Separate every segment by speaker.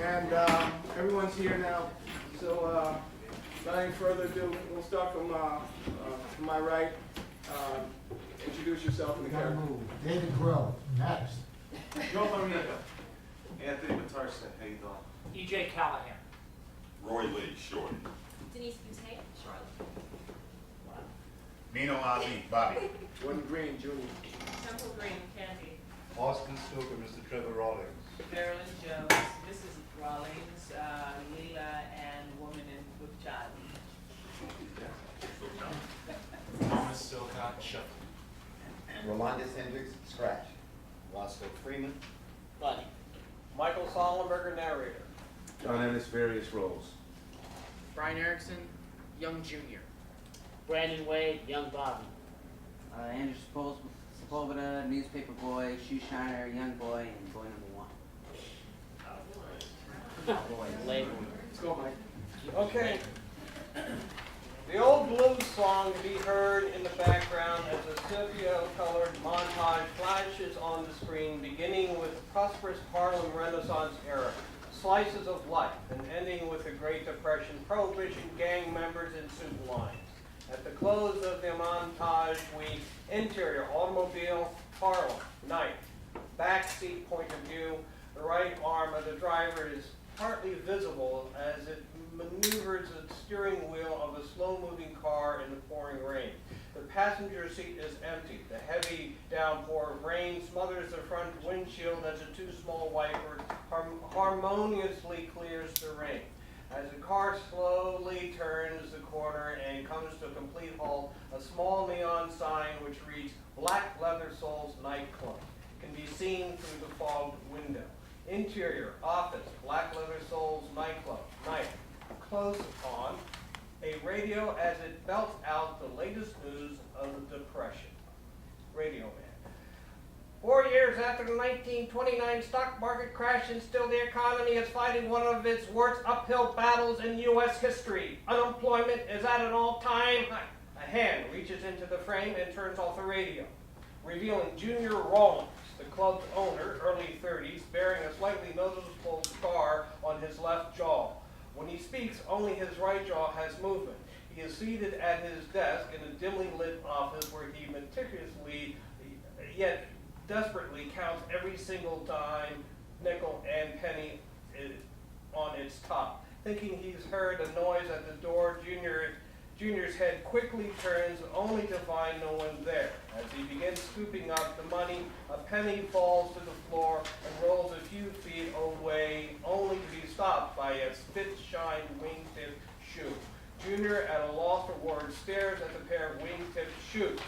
Speaker 1: And everyone's here now, so without any further ado, we'll start from my right. Introduce yourself and the
Speaker 2: Gotta
Speaker 1: character.
Speaker 2: move. David Groh, next.
Speaker 1: Joe Bonito.
Speaker 3: Anthony Matarson, how you doing?
Speaker 4: E.J. Callahan.
Speaker 5: Roy Lee, Shorty.
Speaker 6: Denise Boutte, Charlotte.
Speaker 5: Nynno, Ahli, Bobby.
Speaker 1: Wooten, Greene, Jr.
Speaker 6: Temple Green, Candy.
Speaker 3: Austin Stoker, Mr. Trevor Rawlings.
Speaker 7: Marilyn Jones, Mrs. Rawlings, Leela, and woman with child.
Speaker 4: Thomas Silcott, Shuffle.
Speaker 8: Rolandas, Hendricks, Scratch.
Speaker 3: Roscoe, Freeman.
Speaker 7: Buddy.
Speaker 9: Michael Sollenberger, narrator.
Speaker 1: John Ennis, various roles.
Speaker 4: Brian Erickson, Young Jr.
Speaker 7: Brandon Wade, young Bobby.
Speaker 10: Andrew Sepulveda, newspaper boy, shoe shiner, young boy, and boy number one.
Speaker 7: Boy, label.
Speaker 1: Let's go, Mike.
Speaker 9: Okay. The old blues song to be heard in the background as a sepia-colored montage flashes on the screen, beginning with the prosperous Harlem Renaissance era, slices of life, and ending with the Great Depression, Prohibition gang members in suit lines. At the close of the montage, we interior, automobile, Harlem, night, back seat point of view. The right arm of the driver is partly visible as it maneuvers the steering wheel of a slow-moving car in the pouring rain. The passenger seat is empty. The heavy downpour of rain smothers the front windshield as the two small wipers harmoniously clears the rain. As the car slowly turns the corner and comes to a complete halt, a small neon sign which reads Black Leather Soles Nightclub can be seen through the fogged window. Interior, office, Black Leather Soles Nightclub, night. Close on a radio as it belts out the latest news of the Depression. Radio man. 4 years after the 1929 stock market crash and still the economy is fighting one of its worst uphill battles in U.S. history. Unemployment is at an all-time high. A hand reaches into the frame and turns off the radio, revealing Junior Rawlings, the club's owner, early 30s, bearing a slightly noticeable scar on his left jaw. When he speaks, only his right jaw has movement. He is seated at his desk in a dimly lit office where he meticulously, yet desperately counts every single dime, nickel, and penny on its top. Thinking he's heard a noise at the door, Junior's head quickly turns, only to find no one there. As he begins scooping up the money, a penny falls to the floor and rolls a few feet away, only to be stopped by a spit-shine wingtip shoe. Junior, at a loss for words, stares at the pair of wingtip shoes.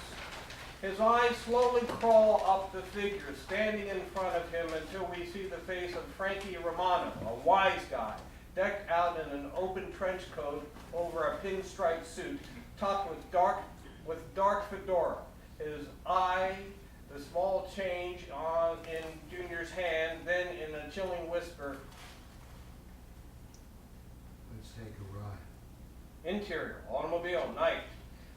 Speaker 9: His eyes slowly crawl up the figure standing in front of him until we see the face of Frankie Romano, a wise guy, decked out in an open trench coat over a pinstripe suit, topped with dark fedora. His eye, the small change in Junior's hand, then in a chilling whisper,
Speaker 2: Let's take a ride.
Speaker 9: interior, automobile, night.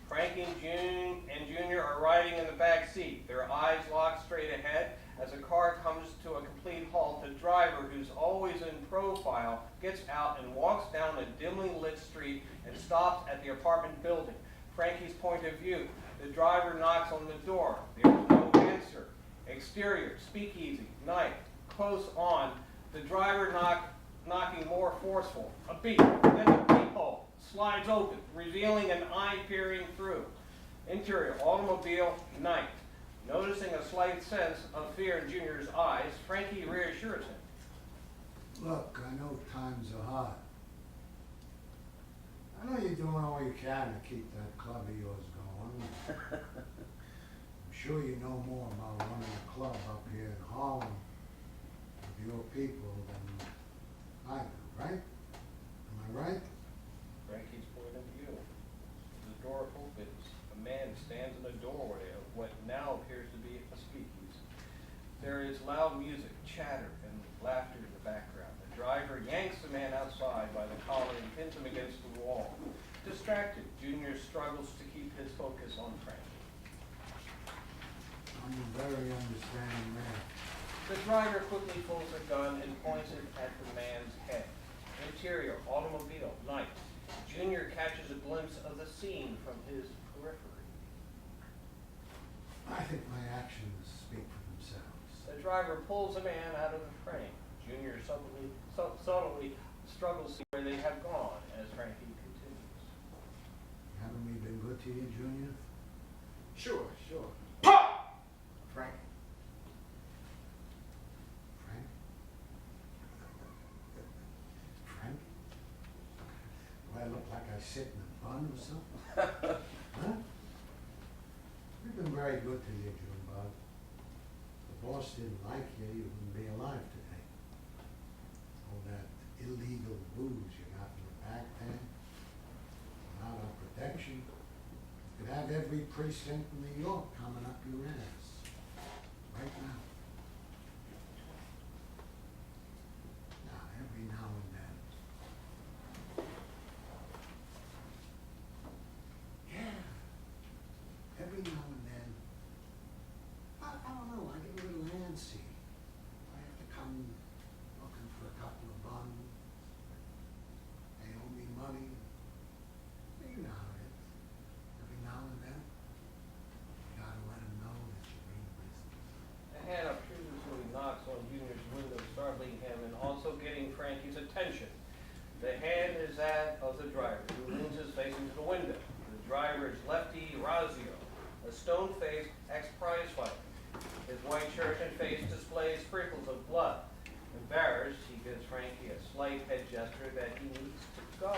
Speaker 9: Frankie and Junior are riding in the back seat, their eyes locked straight ahead. As the car comes to a complete halt, the driver, who's always in profile, gets out and walks down a dimly lit street and stops at the apartment building. Frankie's point of view, the driver knocks on the door. There's no answer. Exterior, speakeasy, night. Close on, the driver knocking more forceful. A beep, then the peephole slides open, revealing an eye peering through. Interior, automobile, night. Noticing a slight sense of fear in Junior's eyes, Frankie reassures him.
Speaker 2: Look, I know times are hard. I know you're doing all you can to keep that club of yours going. I'm sure you know more about running a club up here in Harlem with your people than I do, right? Am I right?
Speaker 9: Frankie's point of view. The door opens. A man stands in the doorway of what now appears to be a speakeasy. There is loud music, chatter, and laughter in the background. The driver yanks the man outside by the collar and pins him against the wall. Distracted, Junior struggles to keep his focus on Frankie.
Speaker 2: I'm a very understanding man.
Speaker 9: The driver quickly pulls a gun and points it at the man Interior, automobile, night. Junior catches a glimpse of the scene from his periphery.
Speaker 2: I think my actions speak for themselves.
Speaker 9: The driver pulls a man out of the frame. Junior subtly struggles to see where they have gone as Frankie continues.
Speaker 2: Haven't we been good to you, Junior?
Speaker 1: Sure, sure.
Speaker 2: Frank? Frank? Frank? Do I look like I sit in a bun or something? Huh? We've been very good to you, Junebug. If the boss didn't like you, you wouldn't be alive today. All that illegal booze you got in the back there, without our protection, you could have every precinct in New York coming up your ass. Right now. Now, every now and then. Yeah. Every now and then. I don't know, I get a little antsy. I have to come looking for a couple of buns. They owe me money. You know how it is. Every now and then, you gotta let them know that you mean business.
Speaker 9: A hand obtrusively knocks on Junior's window, startling him and also getting Frankie's attention. The hand is that of the driver, who leans his face into the window. The driver is Lefty Razio, a stone-faced ex-prize fighter. His white shirt and face displays sprinkles of blood. Embarrassed, he gives Frankie a slight head gesture that he needs to go.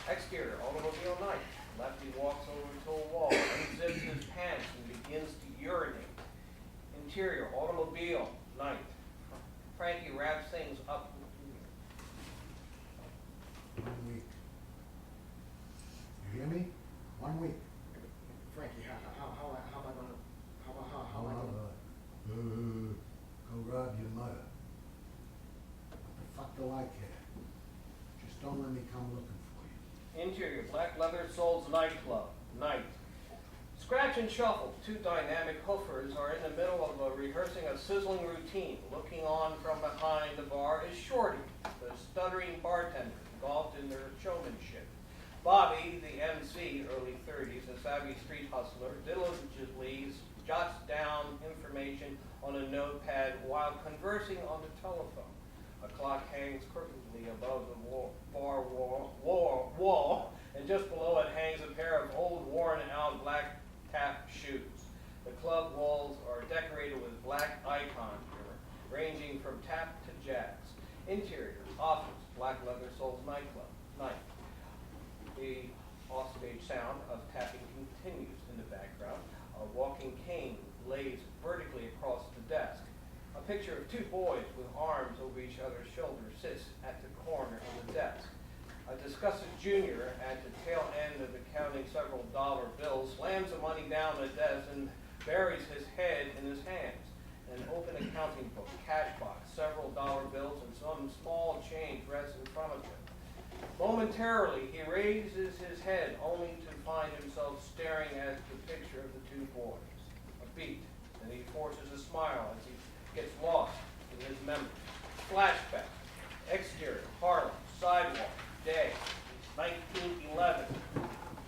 Speaker 9: Exterior, automobile night. Lefty walks over to a wall, unzips his pants, and begins to urinate. Interior, automobile night. Frankie wraps things up with Junior.
Speaker 2: 1 week. You hear me? 1 week.
Speaker 1: Frankie, how am I gonna, how am I
Speaker 2: How
Speaker 1: gonna?
Speaker 2: about, go rob your mother. What the fuck do I care? Just don't let me come looking for you.
Speaker 9: Interior, Black Leather Soul's nightclub, night. Scratch and Shuffle, two dynamic hoofers, are in the middle of rehearsing a sizzling routine. Looking on from behind the bar is Shorty, the stuttering bartender, involved in their showmanship. Bobby, the MC, early 30s, a savvy street hustler, diligently jots down information on a notepad while conversing on the telephone. A clock hangs crookedly above the bar wall, and just below it hangs a pair of old worn-out black tap shoes. The club walls are decorated with black icons ranging from tap to jazz. Interior, office, Black Leather Soul's nightclub, night. The offstage sound of tapping continues in the background. A walking cane lays vertically across the desk. A picture of two boys with arms over each other's shoulders sits at the corner of the desk. A disgusted Junior at the tail end of the counting several dollar bills slams the money down the desk and buries his head in his hands. An open accounting book, cash box, several dollar bills, and some small change rests in front of him. Momentarily, he raises his head only to find himself staring at the picture of the two boys. A beat, then he forces a smile as he gets lost in his memory. Flashback, exterior, Harlem, sidewalk, day, 1911.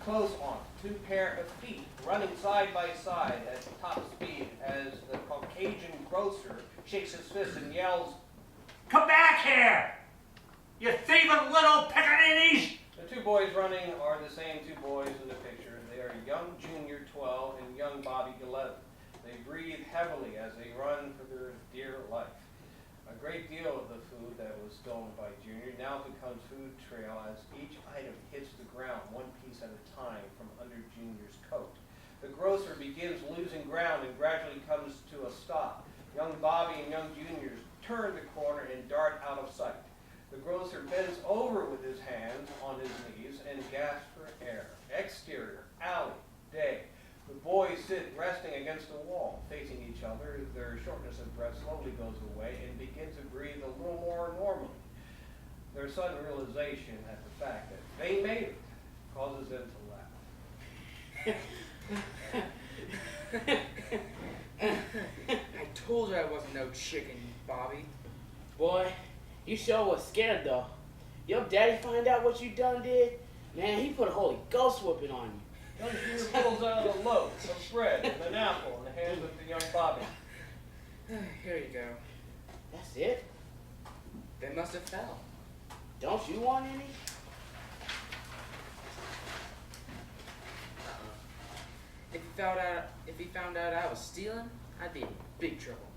Speaker 9: Clothes on, two pair of feet running side by side at top speed as the Caucasian grocer shakes his fist and yells,
Speaker 11: "Come back here! You thieving little pickaninnies!"
Speaker 9: The two boys running are the same two boys in the picture. They are young Junior, 12, and young Bobby, 11. They breathe heavily as they run for their dear life. A great deal of the food that was stolen by Junior now becomes food trail as each item hits the ground one piece at a time from under Junior's coat. The grocer begins losing ground and gradually comes to a stop. Young Bobby and young Junior turn the corner and dart out of sight. The grocer bends over with his hands on his knees and gasps for air. Exterior, alley, day. The boys sit resting against the wall, facing each other. Their shortness of breath slowly goes away and begin to breathe a little more normally. Their sudden realization at the fact that they made it causes them to laugh.
Speaker 4: I told you I wasn't no chicken, Bobby.
Speaker 12: Boy, you sure was scared though. Your daddy find out what you done did? Man, he put a Holy Ghost whooping on you.
Speaker 9: Young Junior pulls out a loaf of bread and an apple in the hands of the young Bobby.
Speaker 4: Here you go.
Speaker 12: That's it?
Speaker 4: They must have fell.
Speaker 12: Don't you want any?
Speaker 4: If he found out I was stealing, I'd be in big trouble.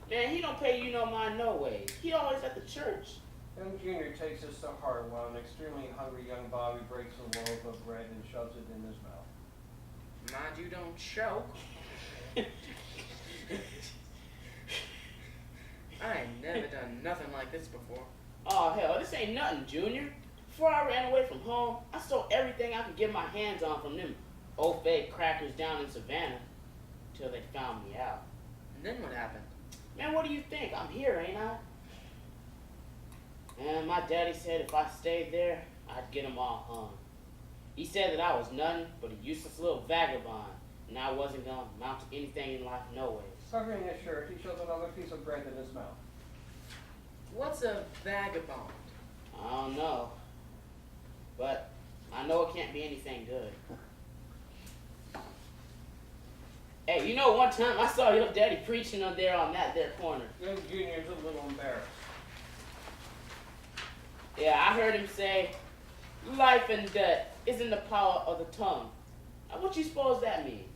Speaker 12: Man, he don't pay you no mind no ways. He always at the church.
Speaker 9: Young Junior takes this to heart while an extremely hungry young Bobby breaks a loaf of bread and shoves it in his mouth.
Speaker 4: Mind you don't choke. I ain't never done nothing like this before.
Speaker 12: Oh hell, this ain't nothing, Junior. Before I ran away from home, I stole everything I could get my hands on from them old fake crackers down in Savannah till they found me out.
Speaker 4: And then what happened?
Speaker 12: Man, what do you think? I'm here, ain't I? And my daddy said if I stayed there, I'd get them all hung. He said that I was nothing but a useless little vagabond, and I wasn't gonna amount to anything in life no ways.
Speaker 9: Covering his shirt, he shoves another piece of bread in his mouth.
Speaker 4: What's a vagabond?
Speaker 12: I don't know. But I know it can't be anything good. Hey, you know, one time I saw your daddy preaching on that there corner.
Speaker 9: Young Junior's a little embarrassed.
Speaker 12: Yeah, I heard him say, life and death is in the power of the tongue. Now, what you suppose that mean?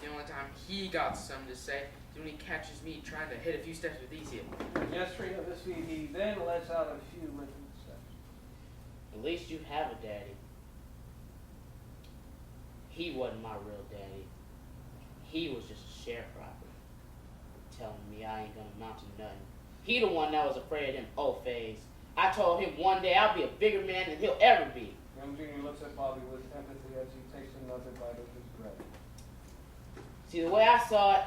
Speaker 4: The only time he got something to say is when he catches me trying to hit a few steps with these here.
Speaker 9: Gesturing of his feet, he then lets out a few little steps.
Speaker 12: At least you have a daddy. He wasn't my real daddy. He was just a sharecropper, telling me I ain't gonna amount to nothing. He the one that was afraid of them old fays. I told him one day I'll be a bigger man than he'll ever be.
Speaker 9: Young Junior looks at Bobby with empathy as he takes another bite of his bread.
Speaker 12: See, the way I saw it,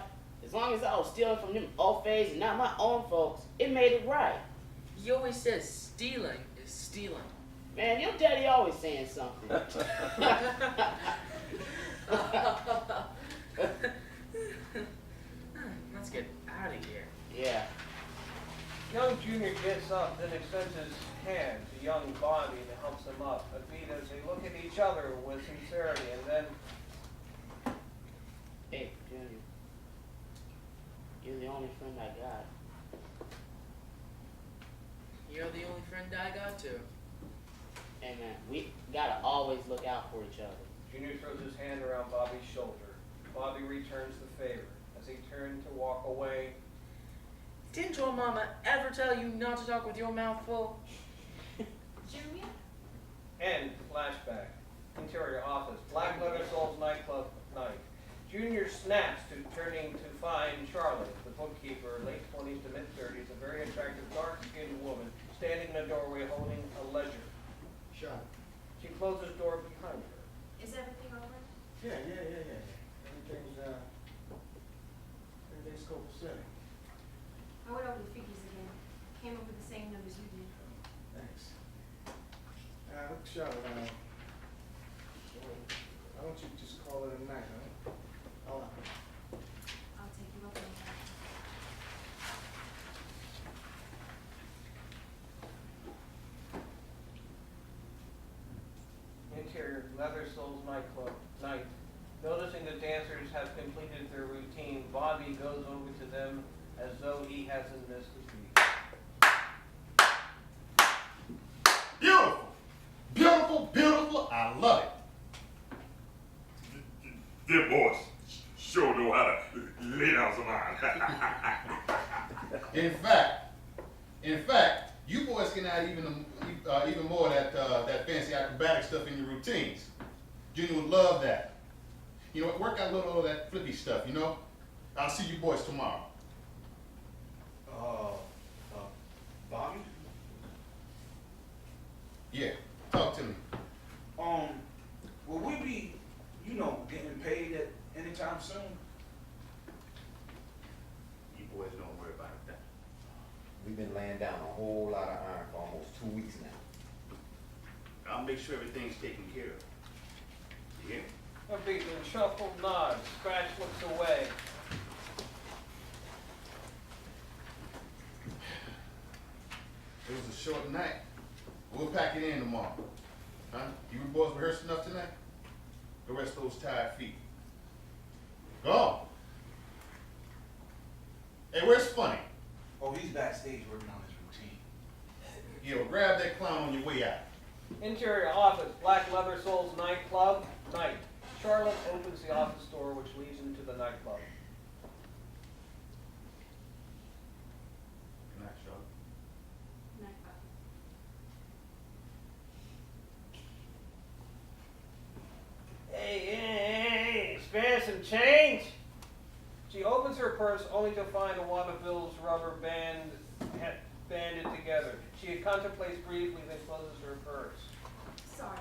Speaker 12: as long as I was stealing from them old fays and not my own folks, it made it right.
Speaker 4: He always says stealing is stealing.
Speaker 12: Man, your daddy always saying something.
Speaker 4: Let's get out of here.
Speaker 12: Yeah.
Speaker 9: Young Junior gets up, then extends his hand to young Bobby and helps him up. A beat as they look at each other with sincerity, and then
Speaker 12: Hey, Junior. You're the only friend I got.
Speaker 4: You're the only friend I got too.
Speaker 12: Hey man, we gotta always look out for each other.
Speaker 9: Junior throws his hand around Bobby's shoulder. Bobby returns the favor. As he turned to walk away,
Speaker 4: Didn't your mama ever tell you not to talk with your mouth full?
Speaker 6: Junior?
Speaker 9: end flashback. Interior office. Black Leather Soul's nightclub night. Junior snaps to turning to find Charlotte, the bookkeeper, late 20s to mid-30s, a very attractive dark-skinned woman, standing in the doorway holding a ledger.
Speaker 2: Shut.
Speaker 9: She closes the door behind her.
Speaker 6: Is everything over?
Speaker 1: Yeah. Everything's copacetic.
Speaker 6: I went over the figures again. Came up with the same numbers you did.
Speaker 1: Thanks. Look, Charlotte, why don't you just call it a night, huh?
Speaker 6: I'll take you up on that.
Speaker 9: Interior, Leather Soul's nightclub night. Noticing the dancers have completed their routine, Bobby goes over to them as though he hasn't missed a beat.
Speaker 5: Beautiful! Beautiful, beautiful. I love it. Them boys sure know how to lay down some iron. In fact, you boys can add even more of that fancy acrobatic stuff in your routines. Junior would love that. You know, work out a little of that flippy stuff, you know? I'll see you boys tomorrow.
Speaker 3: Bobby?
Speaker 5: Yeah, talk to me.
Speaker 11: Will we be, getting paid at any time soon?
Speaker 5: You boys don't worry about that.
Speaker 8: We've been laying down a whole lot of iron for almost 2 weeks now.
Speaker 5: I'll make sure everything's taken care of. You hear?
Speaker 9: A beat and shuffle nods. Scratch looks away.
Speaker 5: It was a short night. We'll pack it in tomorrow. Huh? You boys rehearsed enough tonight? Go rest those tired feet. Go on. Hey, where's Funny?
Speaker 11: Oh, he's backstage working on his routine.
Speaker 5: Yeah, well, grab that clown on your way out.
Speaker 9: Interior office, Black Leather Soul's nightclub, night. Charlotte opens the office door which leads into the nightclub.
Speaker 5: Good night, Charlotte.
Speaker 9: Hey, spare some change? She opens her purse only to find a wad of bills rubber banded together. She contemplates briefly, then closes her purse.
Speaker 6: Sorry.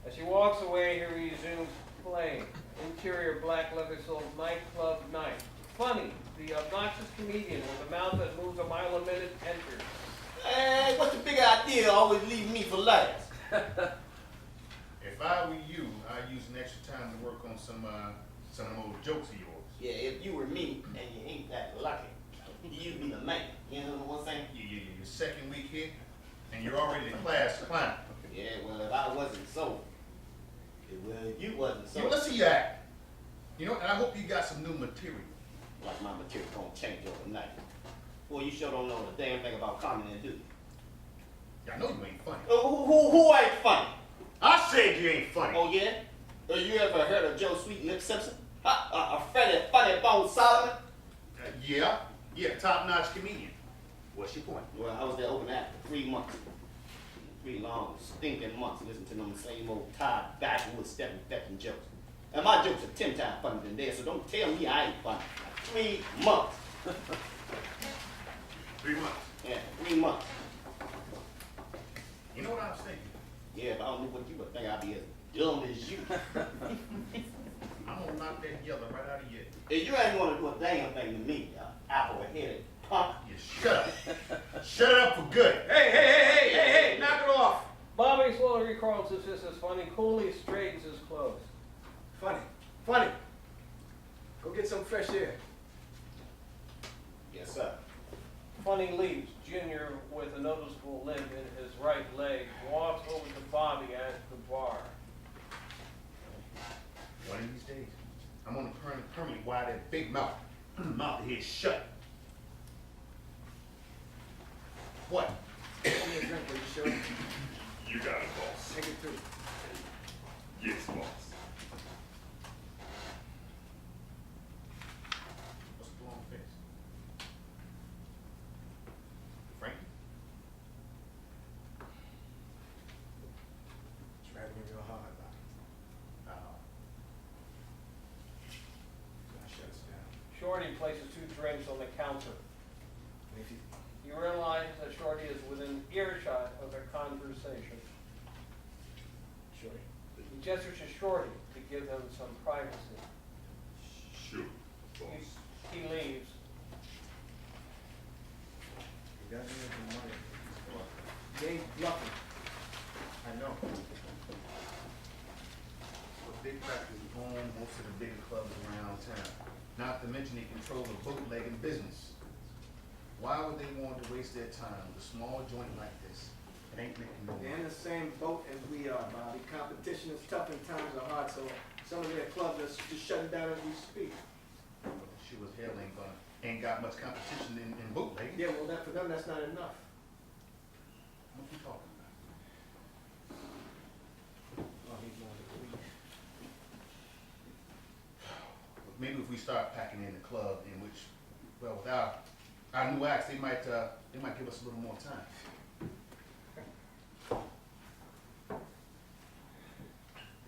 Speaker 9: As she walks away, he resumes playing. Interior Black Leather Soul nightclub night. Funny, the obnoxious comedian with a mouth that moves a mile a minute enters.
Speaker 13: Hey, what's the big idea? Always leave me for last.
Speaker 5: If I were you, I'd use an extra time to work on some of them old jokes of yours.
Speaker 13: Yeah, if you were me and you ain't that lucky, you'd be the man. You know what I'm saying?
Speaker 5: You're second week here, and you're already the class clown.
Speaker 13: Yeah, well, if I wasn't so, well, if you wasn't so.
Speaker 5: Yeah, let's see you act. You know, and I hope you got some new material.
Speaker 13: Like my material gonna change overnight. Well, you sure don't know the damn thing about comedy, do you?
Speaker 5: Yeah, I know you ain't funny.
Speaker 13: Who ain't funny?
Speaker 5: I said you ain't funny.
Speaker 13: Oh, yeah? You ever heard of Joe Sweet Lip Simpson? Freddie Funny Bone Solomon?
Speaker 5: Yeah, top-notch comedian. What's your point?
Speaker 13: Well, I was there open act for 3 months. 3 long, stinking months, listening to them same old tired backwoods stepping feckin' jokes. And my jokes are 10 times funnier than theirs, so don't tell me I ain't funny. 3 months.
Speaker 5: 3 months.
Speaker 13: Yeah, 3 months.
Speaker 5: You know what I was thinking?
Speaker 13: Yeah, if I don't know what you would think, I'd be as dumb as you.
Speaker 5: I'm gonna knock that yellow right out of you.
Speaker 13: If you ain't gonna do a damn thing to me, apple-headed punk.
Speaker 5: You shut up. Shut it up for good.
Speaker 1: Hey, knock it off.
Speaker 9: Bobby slowly recalls his fist as Funny coolly straightens his clothes.
Speaker 1: Funny. Go get some fresh air.
Speaker 13: Yes, sir.
Speaker 9: Funny leaves. Junior, with a noticeable limp in his right leg, walks over to Bobby at the bar.
Speaker 5: One of these days, I'm gonna permanently wire that big mouth of his shut. What?
Speaker 1: Give me a drink, will you, sure?
Speaker 3: You got it, boss.
Speaker 1: Take it through.
Speaker 3: Yes, boss.
Speaker 5: What's the long face? Frankie?
Speaker 1: Try me real hard, Bob. Now shut us down.
Speaker 9: Shorty places 2 drinks on the counter.
Speaker 1: If you
Speaker 9: You realize that Shorty is within earshot of their conversation.
Speaker 1: sure.
Speaker 9: He gestures to Shorty to give them some privacy.
Speaker 3: Sure, boss.
Speaker 9: He leaves.
Speaker 1: You got any of the money? They ain't bluffing. I know.
Speaker 5: Well, big practice own most of the bigger clubs around town. Not to mention they control the bootlegging business. Why would they want to waste their time with a small joint like this? It ain't making no
Speaker 1: They're
Speaker 5: money.
Speaker 1: in the same boat as we are, Bobby. Competition is tough and times are hard, so some of their clubs are just shutting down as we speak.
Speaker 5: She was hell ain't got much competition in bootlegging.
Speaker 1: Yeah, well, for them, that's not enough.
Speaker 5: What you talking about?
Speaker 1: Oh, he's not agreeing.
Speaker 5: Maybe if we start packing in the club, in which, well, without our new acts, they might give us a little more time.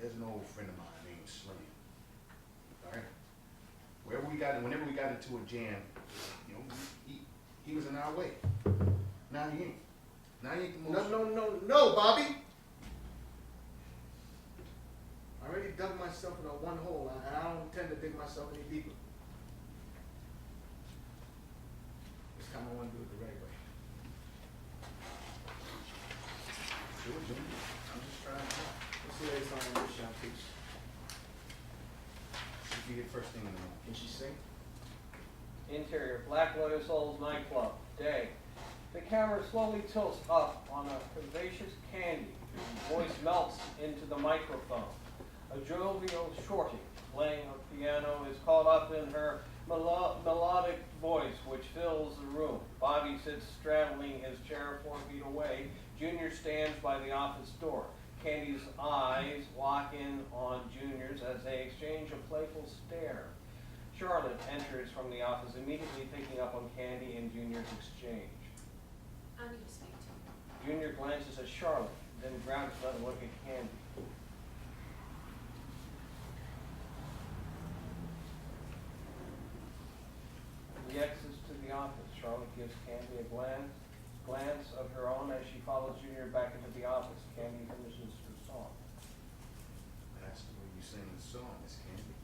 Speaker 5: There's an old friend of mine named Slim. All right. Whenever we got into a jam, you know, he was in our way. Now he ain't. Now he ain't the most.
Speaker 1: No, Bobby. I already dug myself in a one hole, and I don't intend to dig myself any deeper. This time I want to do it the right way.
Speaker 5: Sure, Jimmy. I'm just trying to help.
Speaker 1: What's the latest on this shop, please?
Speaker 5: She'll be here first thing in the morning.
Speaker 1: Can she sing?
Speaker 9: Interior, Black Leather Souls nightclub. Day. The camera slowly tilts up on a curvaceous candy. Voice melts into the microphone. A jovial shorty playing a piano is caught up in her melodic voice, which fills the room. Bobby sits straddling his chair 4 feet away. Junior stands by the office door. Candy's eyes lock in on Junior's as they exchange a playful stare. Charlotte enters from the office, immediately picking up on Candy and Junior's exchange.
Speaker 6: I need to speak to you.
Speaker 9: Junior glances at Charlotte, then grabs another look at Candy. He exits to the office. Charlotte gives Candy a glance of her own as she follows Junior back into the office. Candy finishes her song.
Speaker 5: That's the way you sing the song, Miss Candy.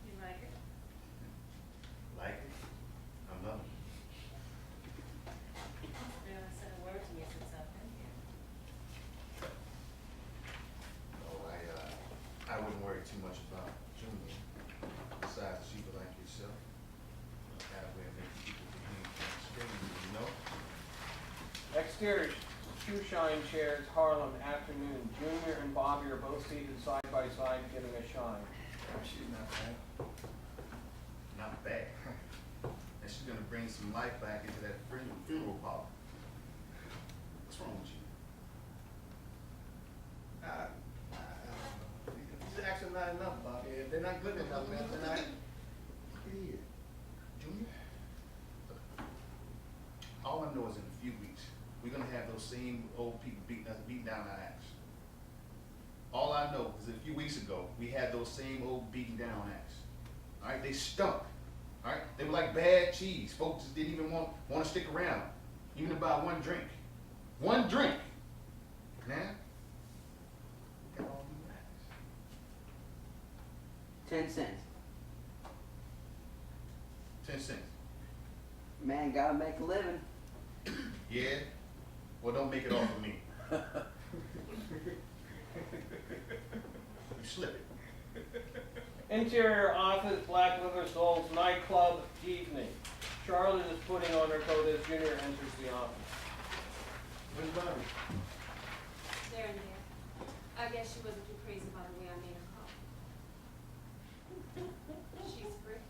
Speaker 6: You like it?
Speaker 5: Like it? I love it.
Speaker 6: You haven't said a word to me since I've been here.
Speaker 5: Oh, I wouldn't worry too much about Junior. Besides, she would like yourself. Kind of way of making people behave from straight, you know?
Speaker 9: Exterior shoe shine chairs, Harlem, afternoon. Junior and Bobby are both seated side by side, getting a shine.
Speaker 2: Oh, she's not bad.
Speaker 5: Not bad. And she's gonna bring some life back into that funeral parlor. What's wrong with you?
Speaker 1: These actions not enough, Bobby. If they're not good enough, man, then I.
Speaker 5: Here, Junior. Look, all I know is in a few weeks, we're gonna have those same old people beating down our ass. All I know is that a few weeks ago, we had those same old beating down ass. All right, they stunk. All right, they were like bad cheese. Folks just didn't even want to stick around, even to buy one drink. One drink. Now, we got all these rats.
Speaker 10: 10 cents.
Speaker 5: 10 cents.
Speaker 10: Man, gotta make a living.
Speaker 5: Yeah? Well, don't make it off of me. You slip it.
Speaker 9: Interior office, Black Liver Soul's nightclub, evening. Charlotte is putting on her coat as Junior enters the office.
Speaker 1: Where's Bobby?
Speaker 6: There and there. I guess she wasn't too crazy about the way I made her call. She's free.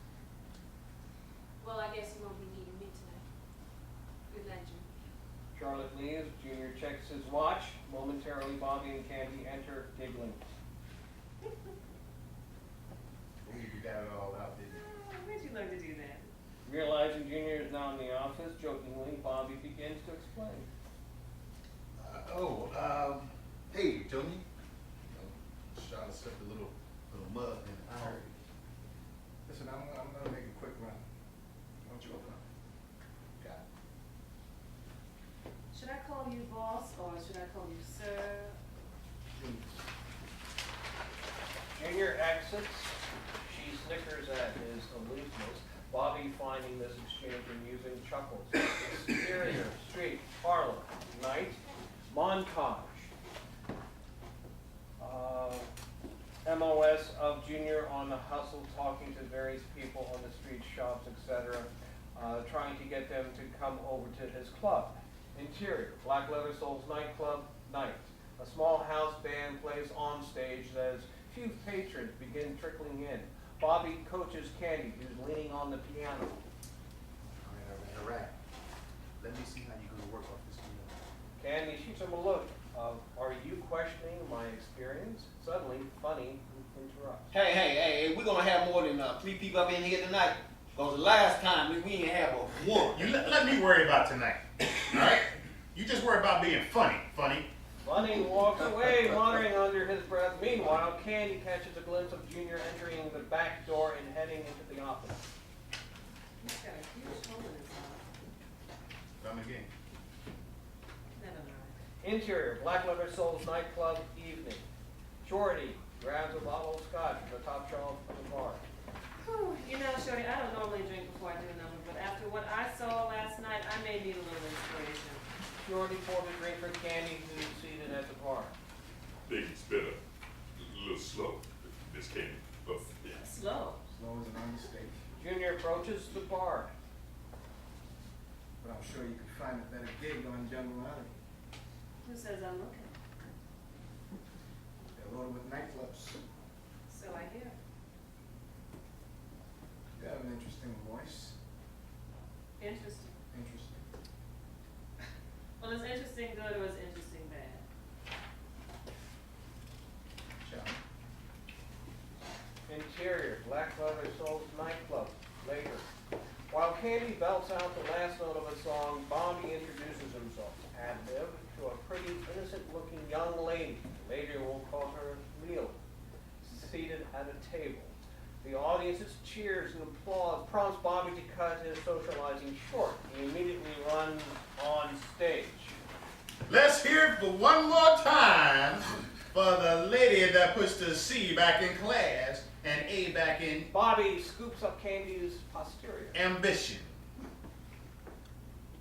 Speaker 6: Well, I guess you won't be needing me tonight. Good night, Junior.
Speaker 9: Charlotte leaves. Junior checks his watch. Momentarily, Bobby and Candy enter, giggling.
Speaker 5: You got it all out, didn't you?
Speaker 7: Where'd you learn to do that?
Speaker 9: Realizing Junior is now in the office, jokingly, Bobby begins to explain.
Speaker 5: Hey, Tony. Charlotte slipped a little mud in the iron.
Speaker 1: Listen, I'm gonna make a quick run. Why don't you open up?
Speaker 5: Got it.
Speaker 7: Should I call you boss or should I call you sir?
Speaker 9: Junior exits. She snickers at his aloofness. Bobby, finding this exchange amusing, chuckles. Exterior, street, Harlem, night, montage. MOS of Junior on the hustle, talking to various people on the street, shops, etc., trying to get them to come over to his club. Interior, Black Leather Soul's nightclub, night. A small house band plays on stage as few patrons begin trickling in. Bobby coaches Candy, who's leaning on the piano.
Speaker 5: All right. Let me see how you're gonna work off this deal.
Speaker 9: Candy shoots him a look of, are you questioning my experience? Suddenly, Funny interrupts.
Speaker 13: Hey, we're gonna have more than 3 people up in here tonight. Because the last time we didn't have a one.
Speaker 5: You let me worry about tonight, all right? You just worry about being funny.
Speaker 9: Funny walks away, muttering under his breath. Meanwhile, Candy catches a glimpse of Junior entering the back door and heading into the office.
Speaker 7: He's got a huge hole in his eye.
Speaker 5: Come again.
Speaker 7: Never mind.
Speaker 9: Interior, Black Leather Soul's nightclub, evening. Shorty grabs a bottle of scotch from the top shelf of the bar.
Speaker 7: Whew, you know, Shorty, I don't normally drink before I do a number, but after what I saw last night, I may need a little inspiration.
Speaker 9: Shorty pours a drink for Candy, who's seated at the bar.
Speaker 3: Think it's better, a little slow, Miss Candy. But yeah.
Speaker 7: Slow.
Speaker 1: Slow as an understatement.
Speaker 9: Junior approaches the bar.
Speaker 1: but I'm sure you could find a better gig on Jungle Alley.
Speaker 7: Who says I'm looking?
Speaker 1: They're loaded with nightclubs.
Speaker 7: So I hear.
Speaker 1: You have an interesting voice.
Speaker 7: Interesting.
Speaker 1: Interesting.
Speaker 7: Well, is interesting good or is interesting bad?
Speaker 1: Shall
Speaker 9: Interior, Black Leather Souls nightclub. Later. While Candy belts out the last note of a song, Bobby introduces himself, ad-lib, to a pretty, innocent-looking young lady. Later we'll call her Leo, seated at a table. The audience's cheers and applause prompts Bobby to cut his socializing short. He immediately runs on stage.
Speaker 5: Let's hear it for one more time for the lady that puts the C back in class and A back in
Speaker 9: Bobby scoops up Candy's posterior.
Speaker 5: ambition.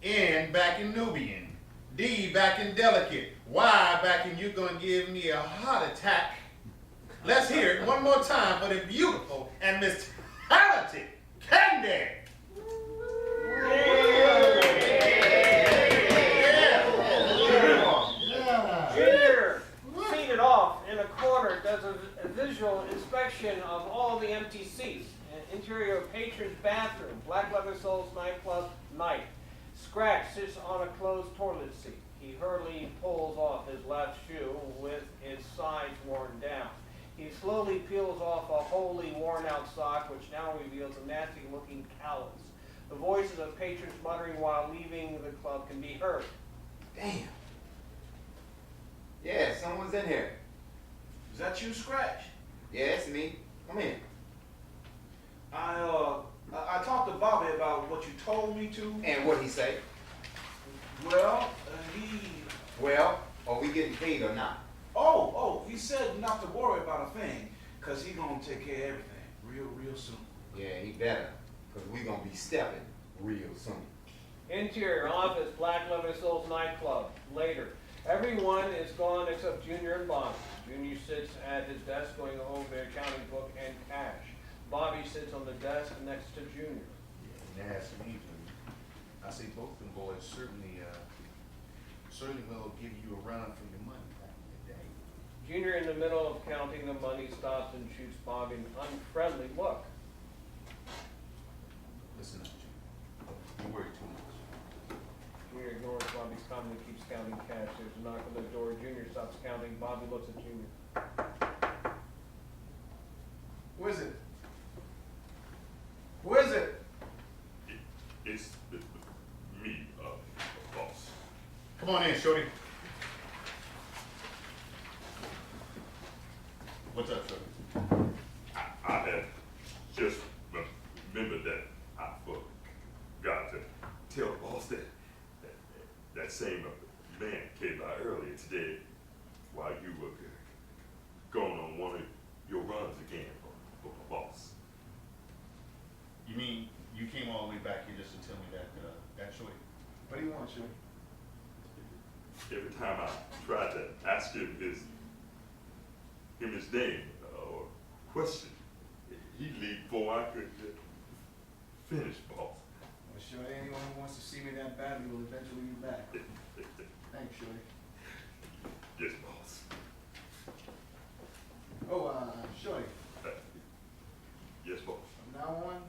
Speaker 5: N back in Nubian. D back in delicate. Y back in you're gonna give me a heart attack. Let's hear it one more time for the beautiful and Miss Talented Candy.
Speaker 9: Junior, seated off in a corner, does a visual inspection of all the empty seats. An interior patron's bathroom, Black Leather Souls nightclub, night. Scratch sits on a closed toilet seat. He hurriedly pulls off his left shoe with its sides worn down. He slowly peels off a wholly worn-out sock, which now reveals a nasty-looking callus. The voices of patrons muttering while leaving the club can be heard.
Speaker 8: Damn. Yeah, someone's in here.
Speaker 11: Is that you, Scratch?
Speaker 8: Yeah, it's me. Come in.
Speaker 11: I talked to Bobby about what you told me to.
Speaker 8: And what'd he say?
Speaker 11: Well,
Speaker 8: Well, are we getting paid or not?
Speaker 11: he said not to worry about a thing, cause he gonna take care of everything real soon.
Speaker 8: Yeah, he better, because we gonna be stepping real soon.
Speaker 9: Interior office, Black Leather Souls nightclub. Later. Everyone is gone except Junior and Bobby. Junior sits at his desk going over their accounting book and cash. Bobby sits on the desk next to Junior.
Speaker 5: Yeah, nice to meet you. I say both them boys certainly will give you a run for your money back in the day.
Speaker 9: Junior, in the middle of counting the money, stops and shoots Bobby an unfriendly look.
Speaker 5: Listen up, Junior. You worry too much.
Speaker 9: Junior ignores Bobby's comment and keeps counting cash. There's a knock on the door. Junior stops counting. Bobby looks at Junior.
Speaker 1: Who is it? Who is it?
Speaker 3: It's me, boss.
Speaker 5: Come on in, shorty. What's up, shorty?
Speaker 3: I had just remembered that I forgot to tell the boss that same man came by earlier today while you were going on one of your runs again for my boss.
Speaker 5: You mean you came all the way back here just to tell me that shorty?
Speaker 1: What do you want, Shorty?
Speaker 3: Every time I tried to ask him his name or question, he'd leave before I could finish, boss.
Speaker 1: Well, Shorty, anyone who wants to see me that badly will eventually be back. Thanks, Shorty.
Speaker 3: Yes, boss.
Speaker 1: Oh, Shorty,
Speaker 3: Yes, boss.
Speaker 1: from now on,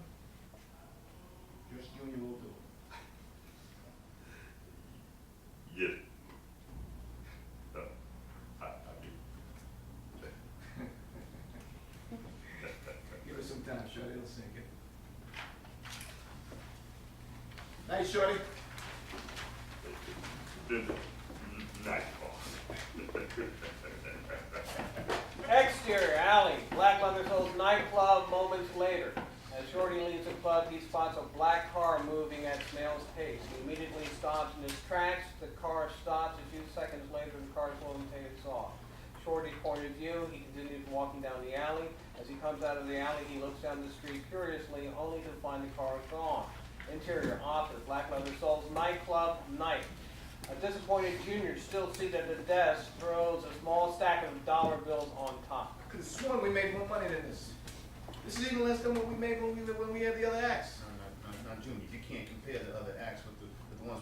Speaker 1: just Junior will do.
Speaker 3: Yes. I do.
Speaker 1: Give us some time, Shorty, it'll sink it. Night, Shorty.
Speaker 3: Good night, boss.
Speaker 9: Exterior, Ahli, Black Leather Souls nightclub moments later. As Shorty leaves the club, he spots a black car moving at snail's pace. He immediately stops in his tracks. The car stops. A few seconds later, the car slowly takes off. Shorty's point of view, he continues walking down the alley. As he comes out of the alley, he looks down the street curiously, only to find the car gone. Interior, office, Black Leather Souls nightclub, night. A disappointed Junior, still seated at the desk, throws a small stack of dollar bills on top.
Speaker 1: I could have sworn we made more money than this. This is even less than what we made when we had the other acts.
Speaker 5: No, Junior, you can't compare the other acts with the one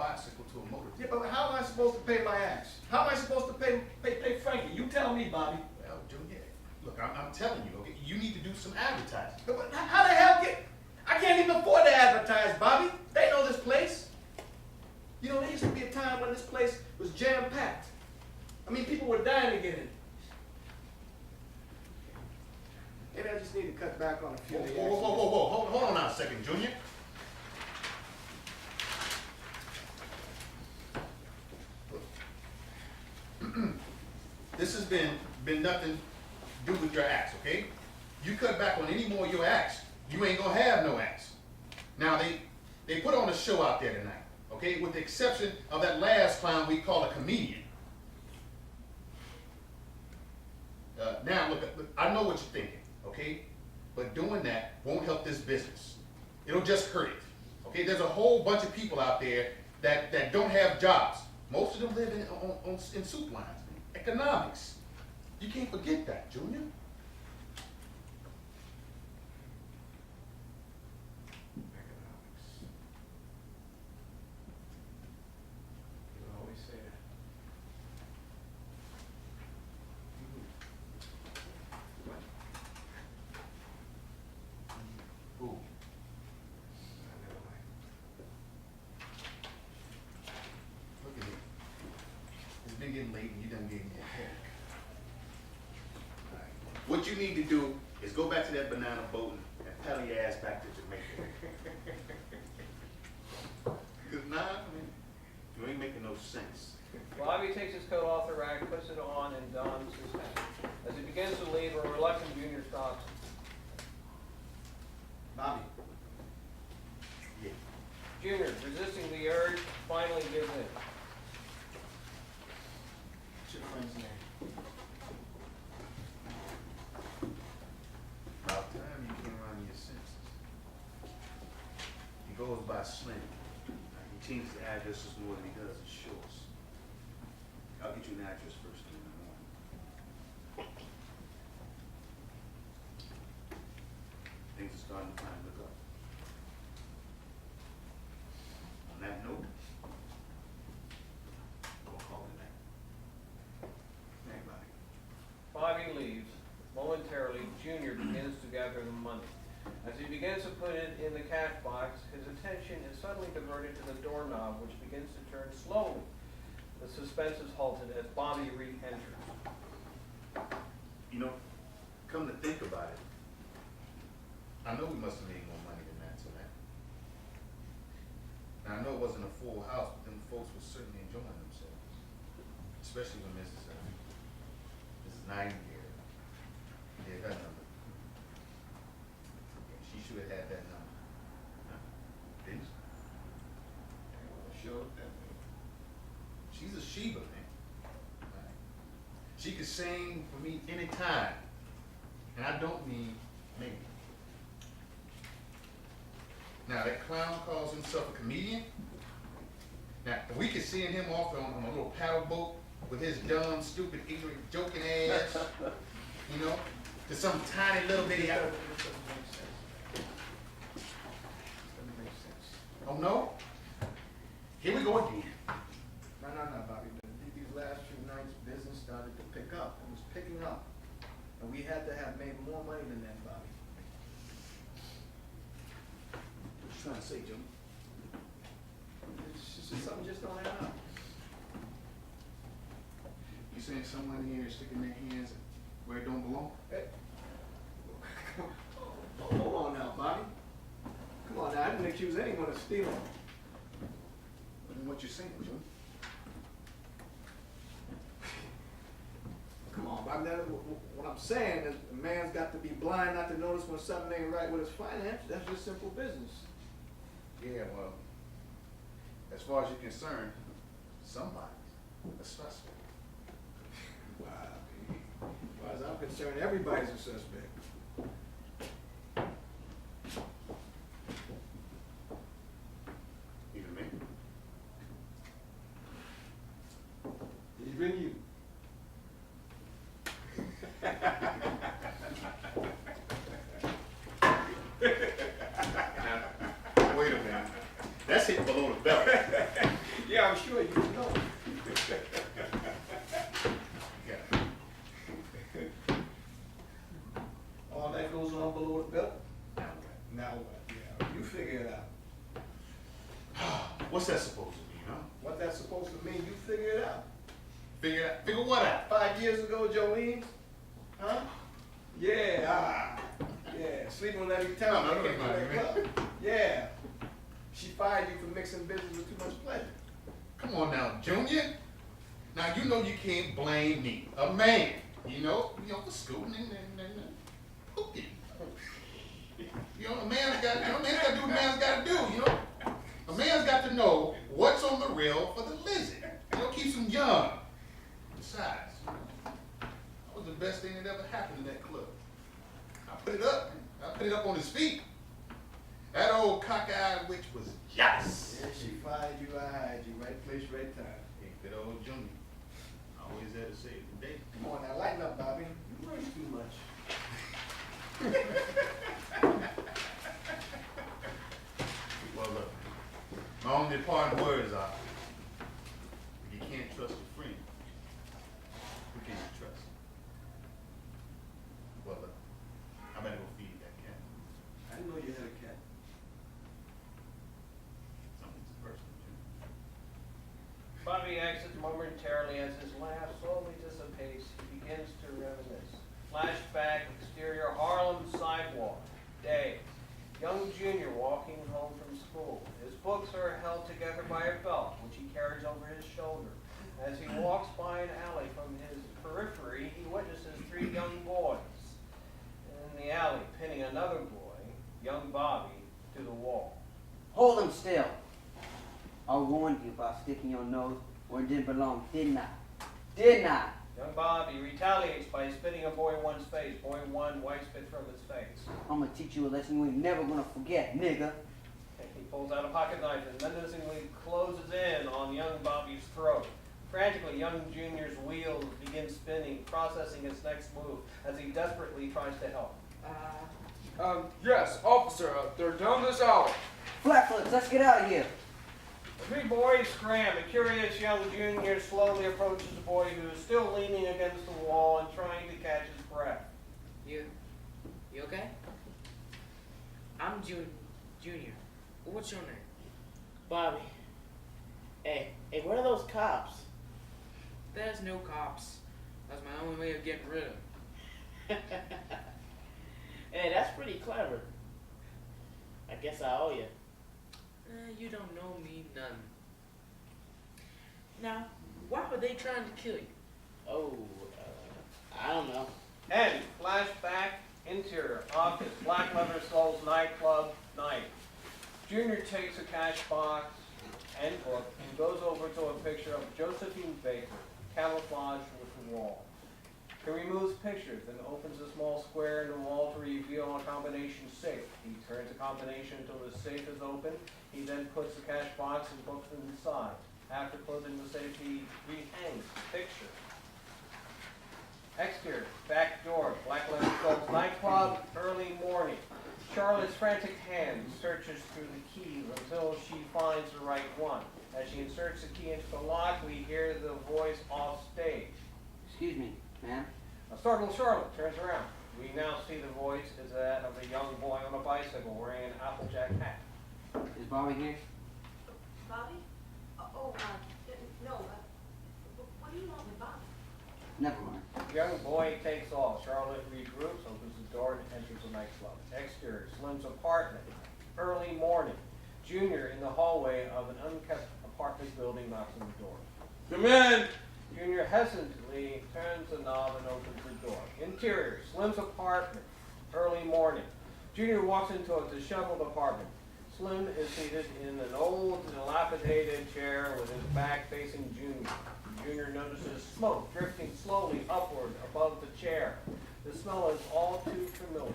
Speaker 5: bicycle to a motor
Speaker 11: Yeah,
Speaker 5: vehicle.
Speaker 11: but how am I supposed to pay my axe? How am I supposed to pay Frankie? You tell me, Bobby.
Speaker 5: Well, Junior, look, I'm telling you, okay, you need to do some advertising.
Speaker 11: But how the hell I can't even afford to advertise, Bobby. They know this place. You know, there used to be a time when this place was jam-packed. I mean, people were dying to get in. Maybe I just need to cut back on a few
Speaker 5: Whoa,
Speaker 11: of the
Speaker 5: whoa, whoa, whoa, whoa, whoa, hold on now a second, Junior. This has been nothing to do with your axe, okay? You cut back on any more of your axe, you ain't gonna have no axe. Now, they put on a show out there tonight, okay? With the exception of that last clown we call a comedian. Now, look, I know what you're thinking, okay? But doing that won't help this business. It'll just hurt it, okay? There's a whole bunch of people out there that don't have jobs. Most of them live in soup lines, economics. You can't forget that, Junior.
Speaker 11: economics. You always say that.
Speaker 5: Ooh.
Speaker 11: Never mind.
Speaker 5: Look at it. It's been getting late and you done gave me a headache. All right. What you need to do is go back to that banana boat and paddle your ass back to Jamaica. Cause now, you ain't making no sense.
Speaker 9: Bobby takes his coat off the rack, puts it on, and dons his hat. As he begins to leave, a reluctant Junior stops.
Speaker 11: Bobby.
Speaker 5: Yeah.
Speaker 9: Junior, resisting the urge, finally gives in.
Speaker 11: What's your friend's name?
Speaker 5: About time you came around to your senses. He goes by Slim. He changes the addresses more than he does his shorts. I'll get you an address first thing in the morning. Things are starting to finally look up. On that note, we'll call it a night.
Speaker 11: Hey, Bobby.
Speaker 9: Bobby leaves. Momentarily, Junior begins to gather the money. As he begins to put it in the cash box, his attention is suddenly diverted to the doorknob, which begins to turn slowly. The suspense is halted as Bobby re-enters.
Speaker 5: You know, come to think about it, I know we must have made more money than that tonight. Now, I know it wasn't a full house, but them folks were certainly enjoying themselves. Especially when Mrs. Nynno here. Yeah, her number. Yeah, she should have had that number. Huh? Didn't she?
Speaker 11: Sure, that
Speaker 5: She's a Sheba, man. Right. She could sing for me anytime. And I don't mean maybe. Now, that clown calls himself a comedian. Now, if we could send him off on a little paddle boat with his dumb, stupid, ignorant, joking ass, you know, to some tiny little bitty
Speaker 11: doesn't make sense. Doesn't make sense.
Speaker 5: Oh, no? Here we go again.
Speaker 11: No, Bobby. These last few nights, business started to pick up. It was picking up. And we had to have made more money than that, Bobby.
Speaker 5: What you trying to say, Jim?
Speaker 11: It's just something just don't add up.
Speaker 5: You saying someone here is sticking their hands where it don't belong?
Speaker 11: Hey. Hold on now, Bobby. Come on now, I didn't accuse anyone of stealing.
Speaker 5: Then what you saying, Jim?
Speaker 11: Come on, Bobby. What I'm saying is a man's got to be blind not to notice when something ain't right with his finance. That's just simple business.
Speaker 5: Yeah, well, as far as you're concerned, somebody's a suspect.
Speaker 11: Bobby. As far as I'm concerned, everybody's a suspect.
Speaker 5: Even me.
Speaker 11: Even you.
Speaker 5: Wait a minute. That's hitting below the belt.
Speaker 11: I'm sure you know. All that goes on below the belt. Now what? Yeah, you figure it out.
Speaker 5: What's that supposed to mean, huh?
Speaker 11: What that's supposed to mean, you figure it out.
Speaker 5: Figure what out?
Speaker 11: 5 years ago, Jolene? Huh? Yeah, yeah, sleeping with every time.
Speaker 5: No, no.
Speaker 11: Yeah. She fired you for mixing business with too much pleasure.
Speaker 5: Come on now, Junior. Now you know you can't blame me, a man. You know, for scooting and hooking. A man's got to do what a man's got to do. A man's got to know what's on the rail for the lizard. Keeps him young. Besides, that was the best thing that ever happened in that club. I put it up on his feet. That old cockeyed witch was jealous.
Speaker 11: Yeah, she fired you, I hired you. Right place, right time.
Speaker 5: Hey, good old Junior. Always had to save the day.
Speaker 11: Come on now, lighten up, Bobby. You worry too much.
Speaker 5: Well, look, my only parting words are, if you can't trust your friend, who can you trust? Well, look, I better go feed that cat.
Speaker 11: I didn't know you had a cat.
Speaker 5: Something's personal, Junior.
Speaker 9: Bobby exits momentarily as his laugh slowly dissipates. He begins to reminisce. Flashback, exterior Harlem sidewalk. Day. Young Junior walking home from school. His books are held together by a belt, which he carries over his shoulder. As he walks by an alley from his periphery, he witnesses 3 young boys in the alley pinning another boy, young Bobby, to the wall.
Speaker 10: Hold him still. I warned you about sticking your nose where it didn't belong, didn't I? Didn't I?
Speaker 9: Young Bobby retaliates by spitting on boy 1's face. Boy 1 wipes spit from his face.
Speaker 10: I'm gonna teach you a lesson you ain't never gonna forget, nigga.
Speaker 9: He pulls out a pocket knife and menacingly closes in on young Bobby's throat. Frantically, young Junior's wheels begin spinning, processing his next move as he desperately tries to help.
Speaker 4: Yes, officer, they're down this alley.
Speaker 10: Flatfoots, let's get out of here.
Speaker 9: The 3 boys scram. A curious young Junior slowly approaches the boy who is still leaning against the wall and trying to catch his breath.
Speaker 4: You okay? I'm Junior. What's your name?
Speaker 12: Bobby. Hey, where are those cops?
Speaker 4: There's no cops. That's my only way of getting rid of them.
Speaker 12: Hey, that's pretty clever. I guess I owe you.
Speaker 4: You don't know me none. Now, why were they trying to kill you?
Speaker 12: Oh, I don't know.
Speaker 9: And flashback, interior, office, Black Leather Soul's nightclub, night. Junior takes a cash box and book and goes over to a picture of Josephine Baker, camouflaged with the wall. He removes pictures and opens a small square in the wall to reveal a combination safe. He turns the combination until the safe is open. He then puts the cash box and books inside. After closing the safe, he rehangs the picture. Exterior, back door, Black Leather Soul's nightclub, early morning. Charlotte's frantic hand searches through the keys until she finds the right one. As she inserts the key into the lock, we hear the voice off stage.
Speaker 10: Excuse me, ma'am.
Speaker 9: A startled Charlotte turns around. We now see the voice is that of a young boy on a bicycle wearing an Applejack hat.
Speaker 10: Is Bobby here?
Speaker 6: Bobby? No, what do you want with Bobby?
Speaker 10: Never mind.
Speaker 9: The young boy takes off. Charlotte regroups, opens the door, and enters the nightclub. Exterior, Slim's apartment. Early morning. Junior in the hallway of an unkept apartment building knocks on the door.
Speaker 4: Come in!
Speaker 9: Junior hesitantly turns the knob and opens the door. Interior, Slim's apartment. Early morning. Junior walks into a disheveled apartment. Slim is seated in an old, dilapidated chair with his back facing Junior. Junior notices smoke drifting slowly upward above the chair. The smell is all too familiar.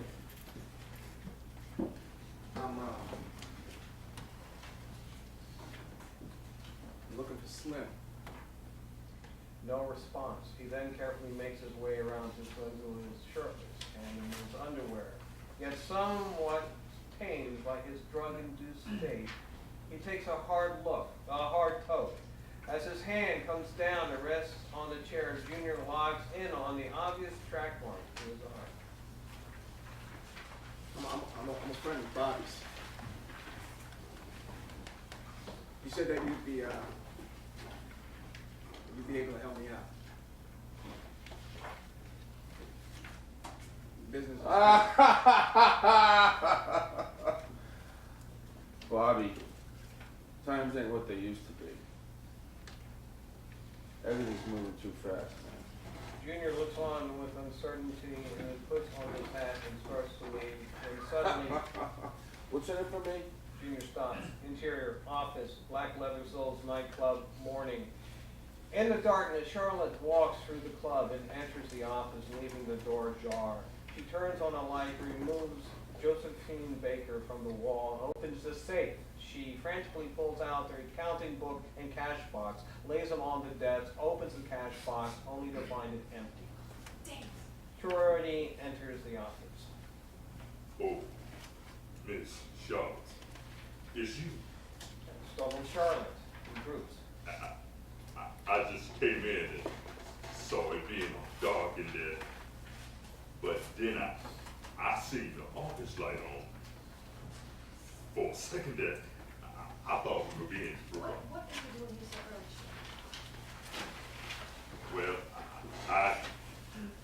Speaker 1: I'm looking for Slim.
Speaker 9: No response. He then carefully makes his way around to Slim, who is shirtless and in his underwear. Yet somewhat pained by his drug-induced state, he takes a hard toke. As his hand comes down and rests on the chair, Junior locks in on the obvious track mark to his arm.
Speaker 11: I'm a friend of Bobby's. You said that you'd be able to help me out. Business.
Speaker 1: Bobby, times ain't what they used to be. Everything's moving too fast, man.
Speaker 9: Junior looks on with uncertainty and then puts on his hat and starts to leave. And suddenly,
Speaker 1: What's in it for me?
Speaker 9: Junior stops. Interior, office, Black Leather Soul's nightclub, morning. In the darkness, Charlotte walks through the club and enters the office, leaving the door ajar. She turns on a light, removes Josephine Baker from the wall, opens the safe. She frantically pulls out the accounting book and cash box, lays them on the desk, opens the cash box, only to find it empty.
Speaker 6: Dang.
Speaker 9: Sorority enters the office.
Speaker 3: Oh, Miss Charlotte, it's you.
Speaker 9: Stolen Charlotte in groups.
Speaker 3: I just came in and saw it being dark in there, but then I seen the office light on. For a second there, I thought we were being robbed.
Speaker 6: What did you do when you so early?
Speaker 3: Well, I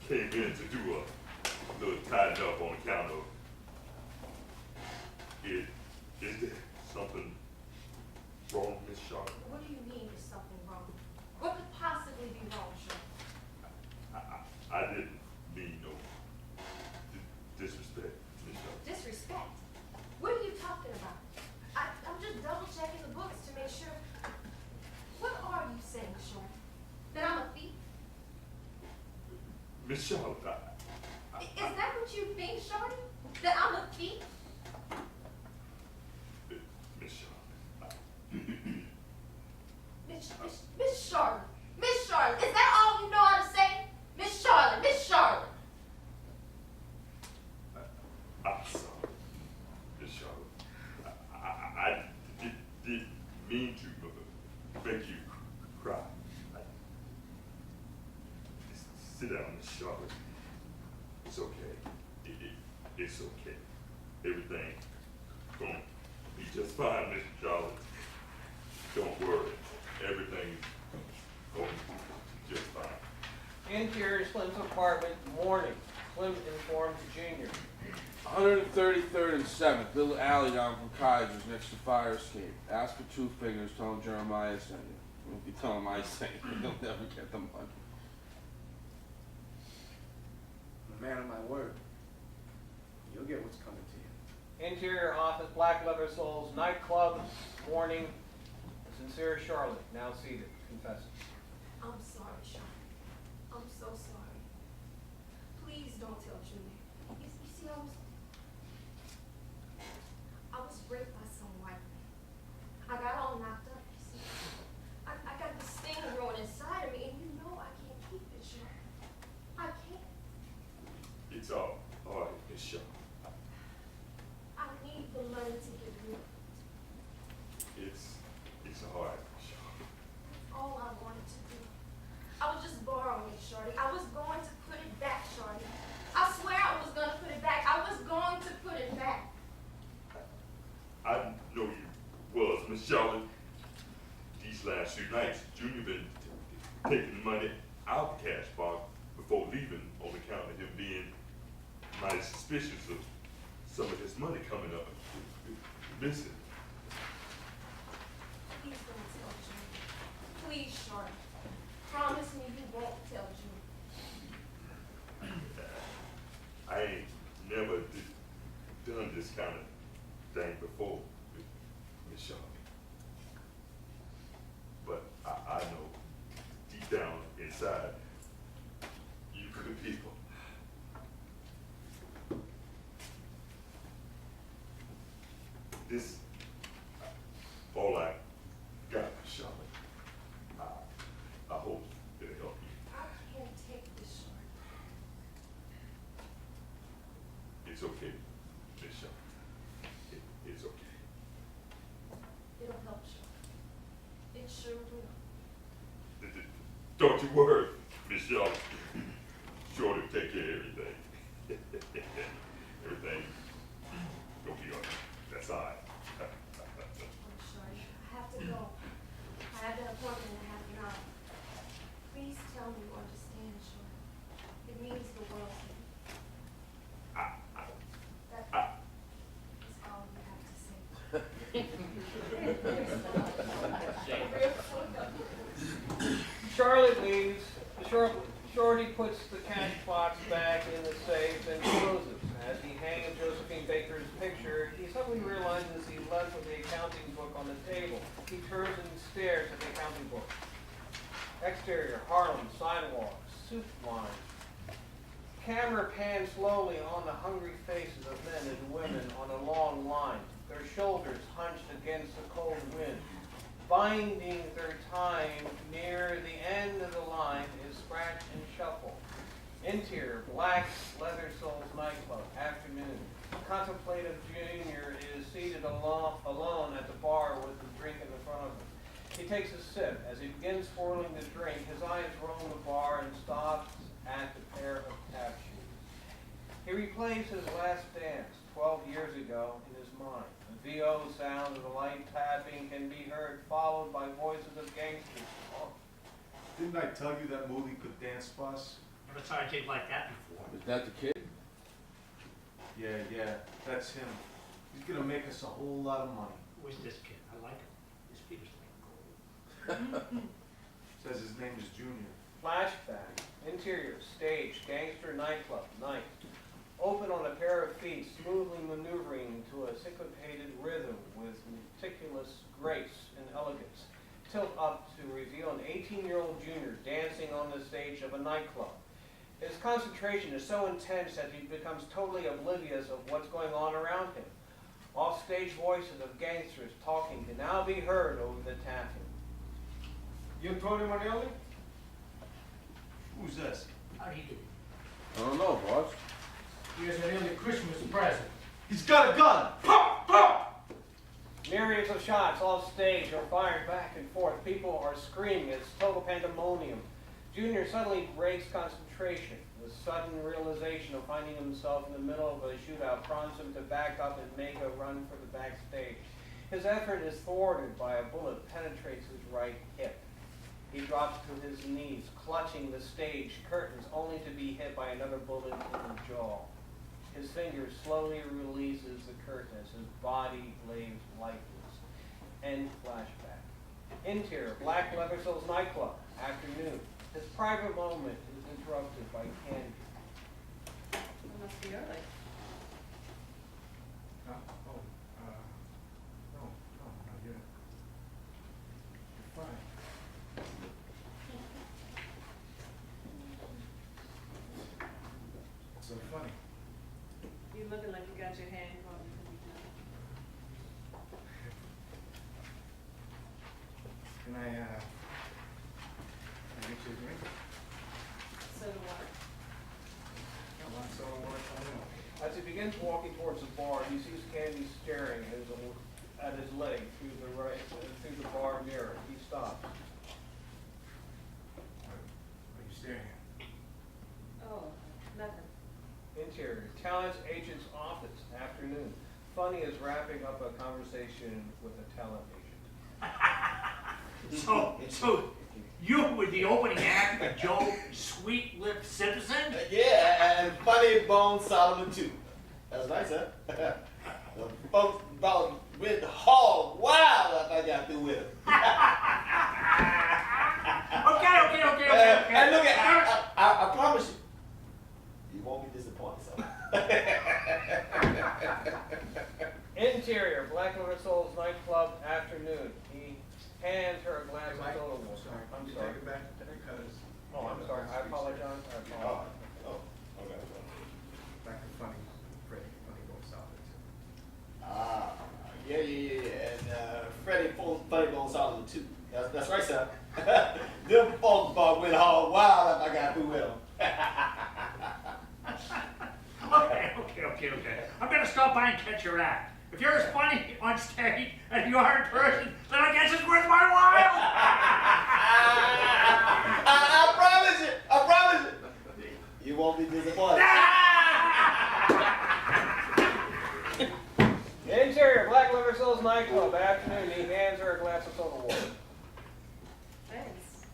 Speaker 3: came in to do a little tidying up on account of it. Is there something wrong, Miss Charlotte?
Speaker 6: What do you mean there's something wrong? What could possibly be wrong, Sean?
Speaker 3: I didn't mean no disrespect, Miss Charlotte.
Speaker 6: Disrespect? What are you talking about? I'm just double checking the books to make sure. What are you saying, Sean? That I'm a thief?
Speaker 3: Miss Charlotte,
Speaker 6: Is that what you think, Shorty? That I'm a thief?
Speaker 3: Miss Charlotte,
Speaker 6: Miss Charlotte. Miss Charlotte. Is that all you know how to say? Miss Charlotte. Miss Charlotte.
Speaker 3: I'm sorry, Miss Charlotte. I didn't mean to make you cry. Just sit down, Miss Charlotte. It's okay. It's okay. Everything gonna be just fine, Miss Charlotte. Don't worry. Everything's going to be just fine.
Speaker 9: Interior Slim's apartment, morning. Slim informs Junior.
Speaker 1: 133rd and 7th, little alley down from Kaiser's next to fire escape. Ask for 2 fingers, tell him Jeremiah sent you. If you tell him I sent you, he'll never get the money.
Speaker 11: Man of my word. You'll get what's coming to you.
Speaker 9: Interior office, Black Leather Soul's nightclub, morning. Sincere Charlotte, now seated, confessing.
Speaker 6: I'm sorry, Sean. I'm so sorry. Please don't tell Junior. You see, I was raped by some white man. I got all knocked up, you see. I got this thing growing inside of me, and you know I can't keep it, Sean. I can't.
Speaker 3: It's all right, Miss Charlotte.
Speaker 6: I need the money to get rid of it.
Speaker 3: It's all right, Miss Charlotte.
Speaker 6: All I wanted to do. I was just borrowing it, Shorty. I was going to put it back, Shorty. I swear I was going to put it back. I was going to put it back.
Speaker 3: I know you was, Miss Charlotte. These last few nights, Junior been taking the money out the cash box before leaving on account of him being mighty suspicious of some of his money coming up missing.
Speaker 6: Please don't tell Junior. Please, Shorty. Promise me you won't tell Junior.
Speaker 3: I ain't never done this kind of thing before, Miss Charlotte. But I know deep down inside, you good people. This all I got, Miss Charlotte. I hope it'll help you.
Speaker 6: I can't take this, Shorty.
Speaker 3: It's okay, Miss Charlotte. It's okay.
Speaker 6: It'll help, Shorty. It sure will.
Speaker 3: Don't you worry, Miss Shorty. Sure to take care of everything. Everything gonna be on that side.
Speaker 6: I'm sorry, I have to go. I have an appointment in half an hour. Please tell me you understand, Shorty. It means the world to me. That is all you have to say.
Speaker 9: Charlotte leaves. Shorty puts the cash box back in the safe and closes. As he hangs Josephine Baker's picture, he suddenly realizes he left with the accounting book on the table. He turns and stares at the accounting book. Exterior, Harlem, sidewalk, soup line. Camera pans slowly on the hungry faces of men and women on a long line, their shoulders hunched against the cold wind. Binding their time near the end of the line is Scratch and Shuffle. Interior, black leather soles nightclub, afternoon. Contemplative Junior is seated alone at the bar with the drink in front of him. He takes a sip. As he begins swirling the drink, his eyes roam the bar and stops at the pair of tap shoes. He replays his last dance 12 years ago in his mind. The VO sound of the light tapping can be heard, followed by voices of gangsters. Oh.
Speaker 14: Didn't I tell you that movie could dance bus?
Speaker 15: Never saw a kid like that before.
Speaker 1: Is that the kid?
Speaker 14: Yeah, that's him. He's gonna make us a whole lot of money.
Speaker 15: Who's this kid? I like him. His feet are like gold.
Speaker 14: Says his name is Junior.
Speaker 9: Flashback. Interior, stage, gangster nightclub, night. Open on a pair of feet, smoothly maneuvering to a syncopated rhythm with meticulous grace and elegance. Tilt up to reveal an 18-year-old Junior dancing on the stage of a nightclub. His concentration is so intense that he becomes totally oblivious of what's going on around him. Off-stage voices of gangsters talking can now be heard over the tapping.
Speaker 11: You Tony Manioli?
Speaker 14: Who's this?
Speaker 15: How do you do?
Speaker 1: I don't know, boss.
Speaker 11: Here's an early Christmas present.
Speaker 14: He's got a gun!
Speaker 11: Pop! Pop!
Speaker 9: Myriads of shots off stage are fired back and forth. People are screaming. It's total pandemonium. Junior suddenly breaks concentration. The sudden realization of finding himself in the middle of a shootout prompts him to back up and make a run for the backstage. His effort is thwarted by a bullet penetrates his right hip. He drops to his knees, clutching the stage curtains, only to be hit by another bullet in the jaw. His finger slowly releases the curtain as his body lays lifeless. End flashback. Interior, Black Leather Soles nightclub, afternoon. His private moment is interrupted by candy.
Speaker 7: It must be early.
Speaker 11: No, not yet. You're fine. So funny.
Speaker 7: You looking like you got your hand on
Speaker 11: Can I get you a drink?
Speaker 7: So do I.
Speaker 11: Come on, so I want to know.
Speaker 9: As he begins walking towards the bar, he sees Candy staring at his leg through the bar mirror. He stops.
Speaker 11: What are you staring at?
Speaker 7: Oh, nothing.
Speaker 9: Interior, talent agent's office, afternoon. Funny is wrapping up a conversation with a talent agent.
Speaker 15: So you were the opening act for Joe Sweet Lip Simpson?
Speaker 13: Yeah, and Funny Bone Solomon too. That's nice, huh? The folks about went hog wild after I got through with him.
Speaker 15: Okay.
Speaker 13: And look at, I promise you, you won't be disappointed, son.
Speaker 9: Interior, Black Leather Soles nightclub, afternoon. He hands her a glass of
Speaker 11: Mike,
Speaker 9: soda water.
Speaker 11: sorry.
Speaker 9: I'm
Speaker 11: You
Speaker 9: sorry.
Speaker 11: take it back because.
Speaker 9: Oh, I'm sorry. I apologize.
Speaker 13: Okay.
Speaker 11: Back to funny Bone Solid.
Speaker 13: Yeah. And Funny Bone Solomon too. That's right, son. Them folks about went hog wild after I got through with them.
Speaker 15: Okay. I'm gonna stop by and catch your act. If you're as funny on stage as you are in person, then I guess it's worth my while.
Speaker 9: award.
Speaker 7: Thanks.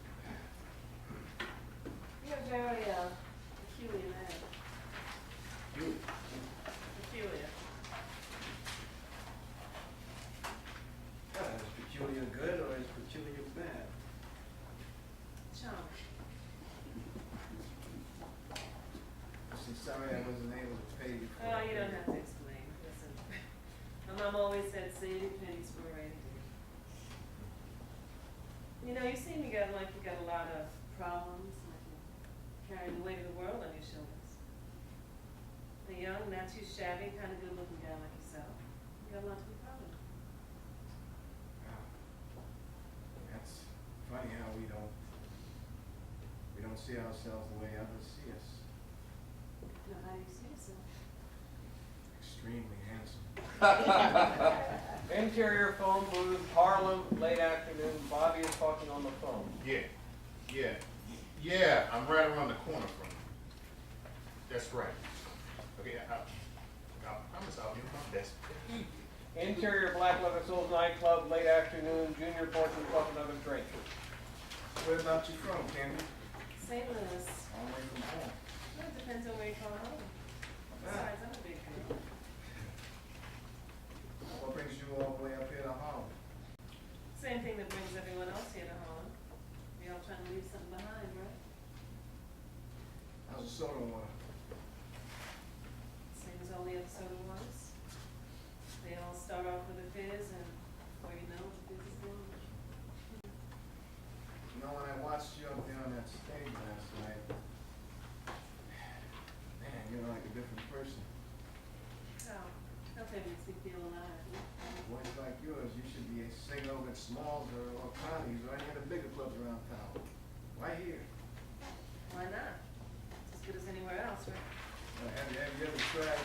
Speaker 7: You're very, peculiar man. Peculiar.
Speaker 14: Is peculiar good or is peculiar bad?
Speaker 7: Charming.
Speaker 14: I'm sorry I wasn't able to pay you for
Speaker 7: Oh,
Speaker 14: it.
Speaker 7: you don't have to explain. Listen, my mom always said save pennies for a rainy day. You know, you seem to get like you got a lot of problems, like you're carrying the weight of the world on your shoulders. A young, not too shabby, kind of good-looking guy like yourself. You got a lot to be proud of.
Speaker 14: That's funny how we don't see ourselves the way others see us.
Speaker 7: Now, how do you see yourself?
Speaker 14: Extremely handsome.
Speaker 9: Interior phone booth, Harlem, late afternoon. Bobby is talking on the phone.
Speaker 5: Yeah, I'm right around the corner from you. That's right. Okay, I promise I'll do my best.
Speaker 9: Interior Black Leather Souls nightclub, late afternoon. Junior fortune plus another drink.
Speaker 14: Where about you from, Candy?
Speaker 7: St. Louis.
Speaker 14: All the way from home.
Speaker 7: Well, it depends on where you call home. Besides, I'm a big girl.
Speaker 14: What brings you all the way up here to Harlem?
Speaker 7: Same thing that brings everyone else here to Holland. We all trying to leave something behind, right?
Speaker 14: How's the soda water?
Speaker 7: Same as all the other soda ones. They all start off with a fizz, and before you know it, the fizz is gone.
Speaker 14: You know, when I watched you up there on that stage last night, man, you're like a different person.
Speaker 7: How that makes me feel alive.
Speaker 14: Boys like yours, you should be singing over at Smalls or Connie's or any of the bigger clubs around town. Why here?
Speaker 7: Why not? It's as good as anywhere else, right?
Speaker 14: Have you ever tried,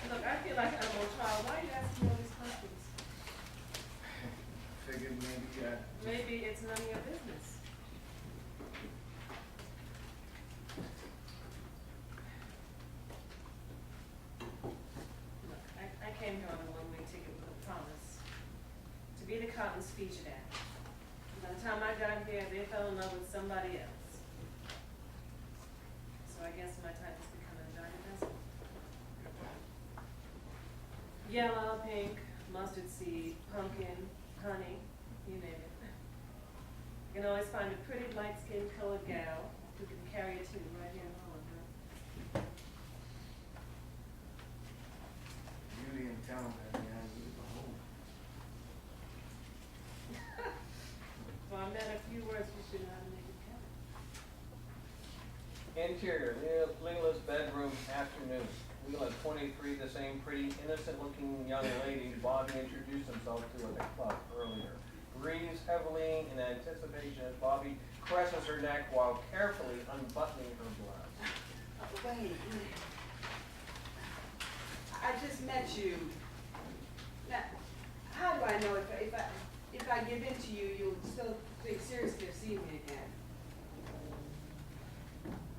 Speaker 7: Look, I feel like I'm on trial. Why are you asking me all these questions?
Speaker 14: figured maybe,
Speaker 7: Maybe it's none of your business. Look, I came here on a one-way ticket with a promise to be the Cotton's featured act. By the time I got here, they fell in love with somebody else. So I guess my type has become a giant dozen. Yellow, pink, mustard seed, pumpkin, honey, you name it. You can always find a pretty light-skinned colored gal who can carry a tune right here in Holland, huh?
Speaker 14: beauty and talent have the eyes of the beholder.
Speaker 7: Well, I met a few words we should know how to make it count.
Speaker 9: Interior, Leila's bedroom, afternoon. Leila, 23, the same pretty, innocent-looking young lady Bobby introduced himself to at the club earlier. Breathes heavily in anticipation as Bobby caresses her neck while carefully unbuttoning her blouse.
Speaker 16: Wait. I just met you. Now, how do I know if I give in to you, you'll still think seriously of seeing me again?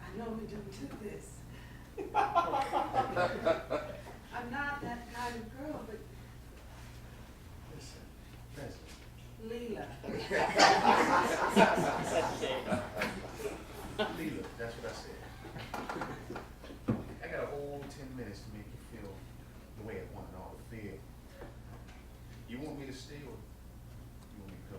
Speaker 16: I normally don't do this. I'm not that kind of girl, but
Speaker 14: Listen.
Speaker 16: Leila.
Speaker 5: Leila, that's what I said. I got a whole 10 minutes to make you feel the way I want it all to feel. You want me to stay or you want me to go?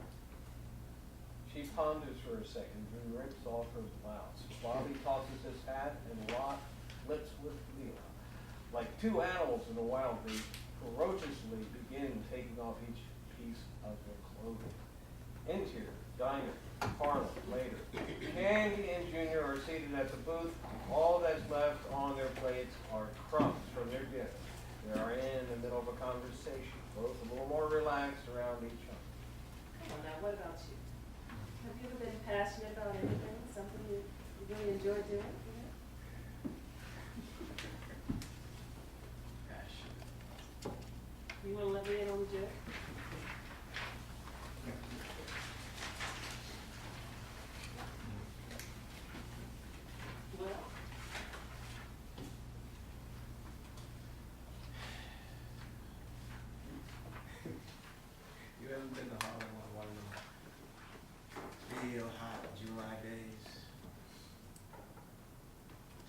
Speaker 9: She ponders for a second, then rips off her blouse. Bobby tosses his hat and locks lips with Leila. Like two animals in a wild, they ferociously begin taking off each piece of their clothing. Interior, diner, parlor, later. Candy and Junior are seated at the booth. All that's left on their plates are crumbs from their dinner. They are in the middle of a conversation, both a little more relaxed around each other.
Speaker 7: Come on now, what about you? Have you ever been passionate about anything? Something you really enjoy doing? You want to let me in on the joke? Well,
Speaker 14: You haven't been to Harlem, I want to know. real hot July days.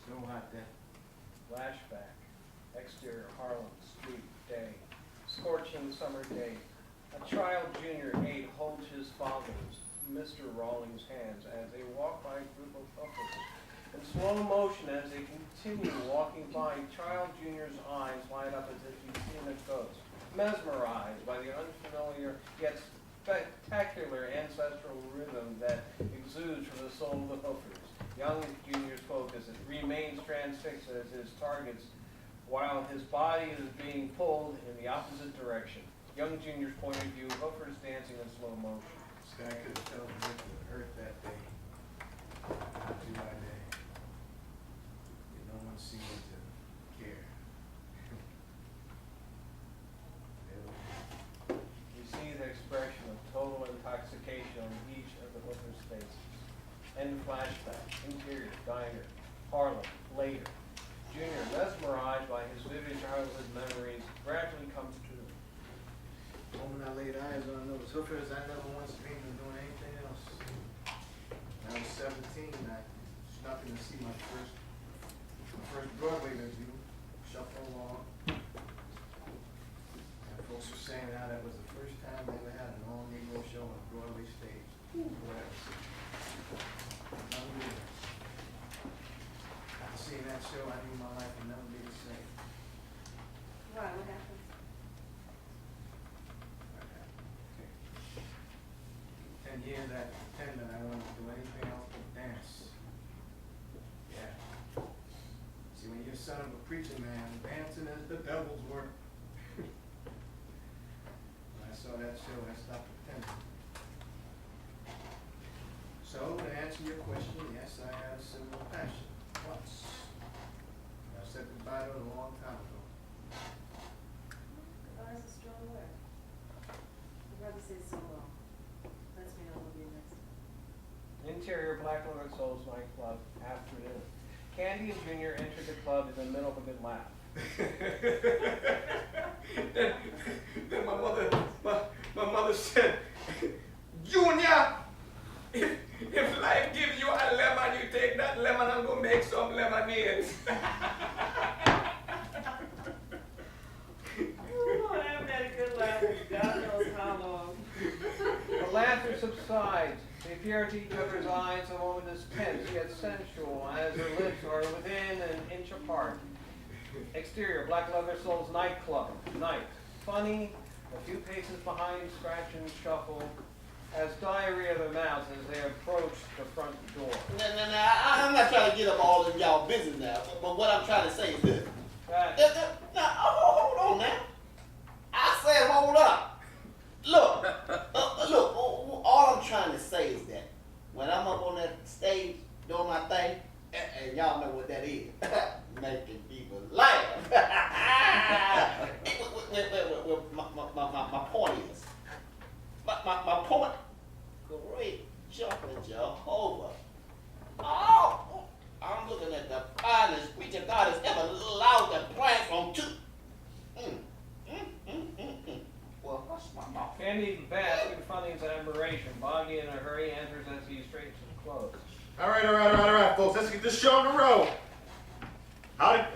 Speaker 14: So hot that
Speaker 9: Flashback. Exterior Harlem, street, day. Scorching summer day. A child junior aide holds his father's, Mr. Rawlings' hands as they walk by a group of couples. In slow motion as they continue walking by, child junior's eyes light up as if he's seen a ghost. Mesmerized by the unfamiliar yet spectacular ancestral rhythm that exudes from the soul of the hoofers. Young junior's focus remains transfixed as his targets while his body is being pulled in the opposite direction. Young junior's point of view, hoofers dancing in slow motion.
Speaker 14: this guy could have felt the earth that day. Hot July day. And no one seemed to care.
Speaker 9: You see the expression of total intoxication on each of the hookers' faces. End flashback, interior, diner, Harlem, later. Junior, mesmerized by his vivid childhood memories, gradually comes to.
Speaker 14: The moment I laid eyes on those hookers, I never once dreamed of doing anything else. When I was 17, I snuck in to see my first Broadway review, Shuffle Along. And folks were saying how that was the first time they ever had an all-Negro show on a Broadway stage. Whatever. Unbelievable. After seeing that show, I knew my life would never be the same.
Speaker 16: Why, what happened?
Speaker 14: 10 years after attending, I wanted to do anything else but dance. Yeah. See, when you're son of a preacher man, dancing is the devil's work. When I saw that show, I stopped attending. So, to answer your question, yes, I had a similar passion. Once. I said goodbye to it a long time ago.
Speaker 7: Goodbye is a strong word. I'd rather say so long. Lets me know we'll be next time.
Speaker 9: Interior Black Lord Soul's nightclub, afternoon. Candy and Junior entered the club in the middle of a good laugh.
Speaker 11: Then my mother said, Junior, if life gives you a lemon, you take that lemon and go make some lemonade.
Speaker 7: Oh, I haven't had a good laugh in God knows how long.
Speaker 9: The laughter subsides. They peer into each other's eyes. The moment is tense yet sensual as their lips are within an inch apart. Exterior, Black Leather Soul's nightclub. Night. Funny, a few paces behind, scratch and shuffle, as diarrhea of their mouths as they approach the front door.
Speaker 13: I'm not trying to get up all in y'all business now, but what I'm trying to say is this. Now, hold on now. I said hold up. Look, look, all I'm trying to say is that when I'm up on that stage doing my thing, and y'all know what that is, making people laugh. My point is, my point, great jumping Jehovah. Oh, I'm looking at the finest preacher God has ever allowed to plant from two. Well, hush my mouth.
Speaker 9: Candy basks in Funning's admiration. Boggy in a hurry enters as he straightens his clothes.
Speaker 5: All right, folks. Let's get this show on the road. How did